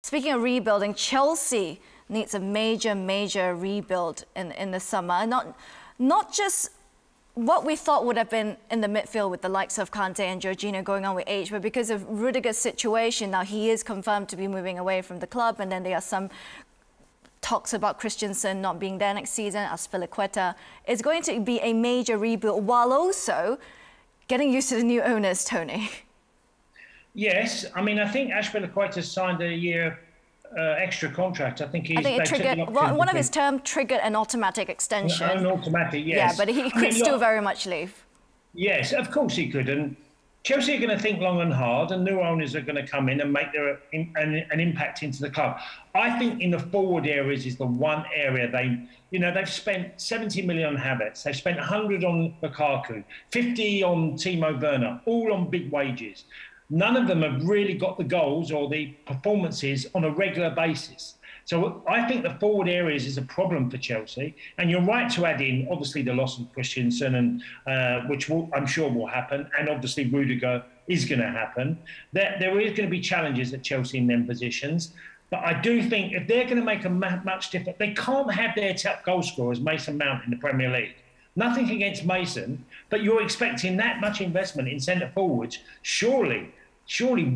Speaking of rebuilding, Chelsea needs a major rebuild in the summer. Not just what we thought would have been in the midfield with the likes of Kante and Jorginho going on with age, but because of Rudiger's situation, now he is confirmed to be moving away from the club, and then there are some talks about Christensen not being there next season, Azpilicueta. It's going to be a major rebuild while also getting used to the new owners, Tony. Yes, I mean, I think Azpilicueta signed a year extra contract. I think it triggered, one of his terms triggered an automatic extension. An automatic, yes. Yeah, but he could still very much leave. Yes, of course he could. And Chelsea are going to think long and hard, and new owners are going to come in and make an impact into the club. I think in the forward areas is the one area they've spent 70 million on Havertz, they've spent 100 on Lukaku, 50 on Timo Werner, all on big wages. None of them have really got the goals or the performances on a regular basis. So I think the forward areas is a problem for Chelsea. And you're right to add in, obviously, the loss of Christensen, and which I'm sure will happen. And obviously, Rudiger is going to happen. There is going to be challenges at Chelsea in them positions. But I do think if they're going to make a much difference, they can't have their top goal scorer as Mason Mount in the Premier League. Nothing against Mason, but you're expecting that much investment in centre forwards. Surely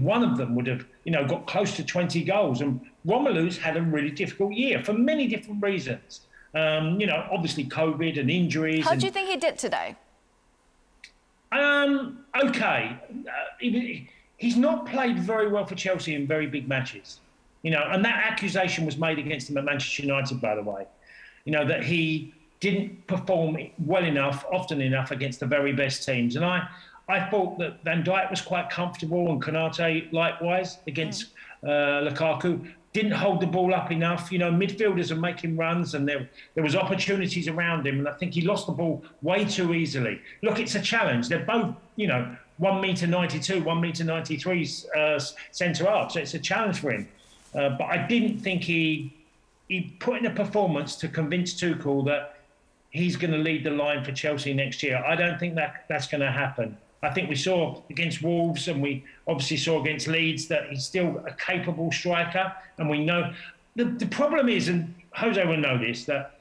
one of them would have, got close to 20 goals. And Romelu's had a really difficult year for many different reasons. Obviously COVID and injuries. How do you think he did today? Okay. He's not played very well for Chelsea in very big matches. And that accusation was made against him at Manchester United, by the way. That he didn't perform well enough, often enough against the very best teams. And I thought that Van Dijk was quite comfortable, and Konate likewise against Lukaku. Didn't hold the ball up enough. Midfielders are making runs, and there was opportunities around him, and I think he lost the ball way too easily. Look, it's a challenge. They're both, 1 metre 92, 1 metre 93 centre half, so it's a challenge for him. But I didn't think he put in a performance to convince Tuchel that he's going to lead the line for Chelsea next year. I don't think that's going to happen. I think we saw against Wolves, and we obviously saw against Leeds, that he's still a capable striker. And we know the problem is, and Jose will know this, that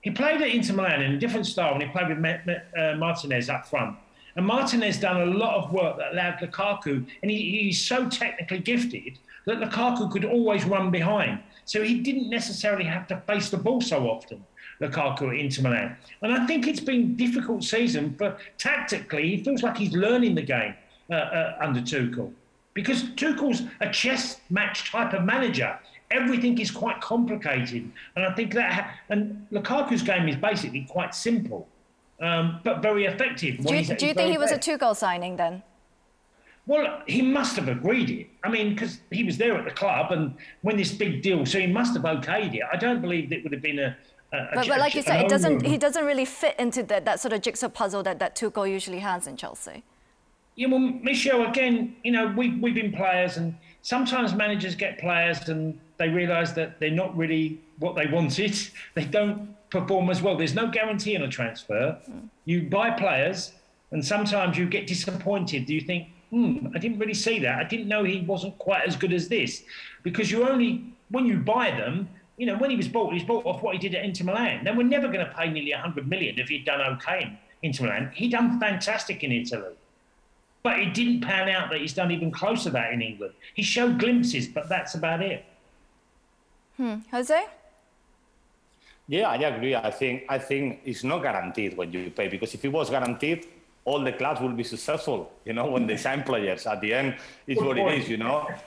he played at Inter Milan in a different style when he played with Martinez up front. And Martinez done a lot of work that allowed Lukaku, and he's so technically gifted that Lukaku could always run behind. So he didn't necessarily have to face the ball so often, Lukaku at Inter Milan. And I think it's been a difficult season, but tactically, he feels like he's learning the game under Tuchel. Because Tuchel's a chess match type of manager. Everything is quite complicated. And I think and Lukaku's game is basically quite simple, but very effective. Do you think he was a Tuchel signing then? Well, he must have agreed it. I mean, because he was there at the club and when this big deal, so he must have okayed it. I don't believe it would have been but like you said, he doesn't really fit into that sort of jigsaw puzzle that Tuchel usually has in Chelsea. Yeah, well, Michel, again, we've been players, and sometimes managers get players and they realise that they're not really what they wanted. They don't perform as well. There's no guarantee in a transfer. You buy players and sometimes you get disappointed. You think, I didn't really see that. I didn't know he wasn't quite as good as this. Because when you buy them, when he was bought off what he did at Inter Milan. Then we're never going to pay nearly 100 million if he'd done okay in Inter Milan. He'd done fantastic in Italy. But it didn't pan out that he's done even close to that in England. He showed glimpses, but that's about it. Jose? Yeah, I agree. I think it's not guaranteed when you pay, because if it was guaranteed, all the clubs will be successful, when they sign players. At the end, it's what it is,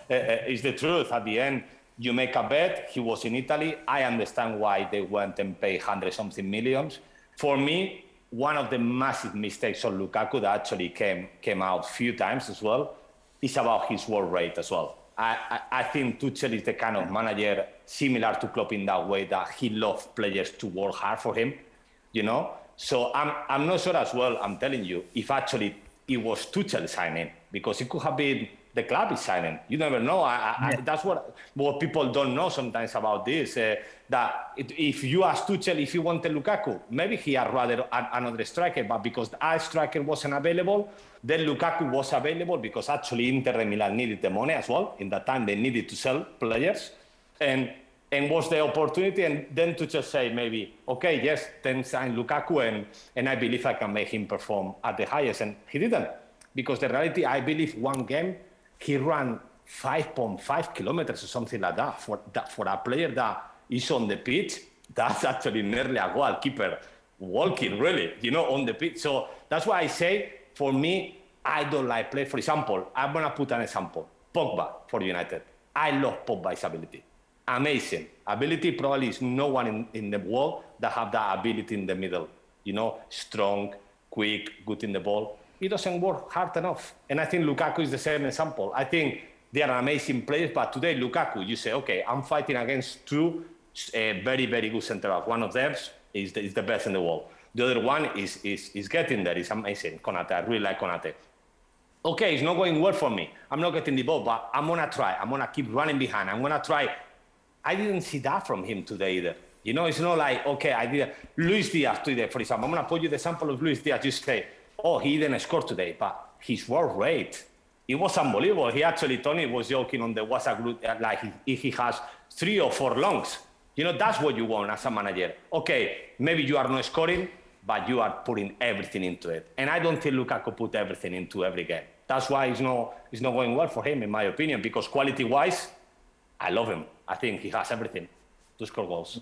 It's the truth. At the end, you make a bet. He was in Italy. I understand why they went and paid 100-something millions. For me, one of the massive mistakes of Lukaku that actually came out a few times as well is about his work rate as well. I think Tuchel is the kind of manager similar to Klopp in that way, that he loves players to work hard for him, So I'm not sure as well, I'm telling you, if actually it was Tuchel signing, because it could have been the club is silent. You never know. That's what people don't know sometimes about this. That if you ask Tuchel if he wanted Lukaku, maybe he had rather another striker, but because the striker wasn't available, then Lukaku was available because actually Inter de Milan needed the money as well. In that time, they needed to sell players. And was the opportunity, and then to just say maybe, okay, yes, then sign Lukaku, and I believe I can make him perform at the highest. And he didn't, because the reality, I believe one game, he ran 5.5 kilometers or something like that. For a player that is on the pitch, that's actually nearly a goalkeeper walking, really, on the pitch. So that's why I say, for me, I don't like play. For example, I'm going to put an example. Pogba for United. I love Pogba's ability. Amazing ability. Probably is no one in the world that have that ability in the middle. Strong, quick, good in the ball. It doesn't work hard enough. And I think Lukaku is the same example. I think they are amazing players, but today Lukaku, you say, okay, I'm fighting against two very, very good centre backs. One of them is the best in the world. The other one is getting there. It's amazing. Konate, I really like Konate. Okay, it's not going well for me. I'm not getting the ball, but I'm gonna try. I'm gonna keep running behind. I'm gonna try. I didn't see that from him today either. It's not like, okay, I did. Luis Diaz today, for example. I'm going to put you the example of Luis Diaz. You say, oh, he didn't score today, but his work rate, it was unbelievable. Tony was joking on the WhatsApp group, like he has 3 or 4 longs. That's what you want as a manager. Okay, maybe you are not scoring, but you are putting everything into it. And I don't think Lukaku put everything into every game. That's why it's not going well for him, in my opinion, because quality-wise, I love him. I think he has everything to score goals.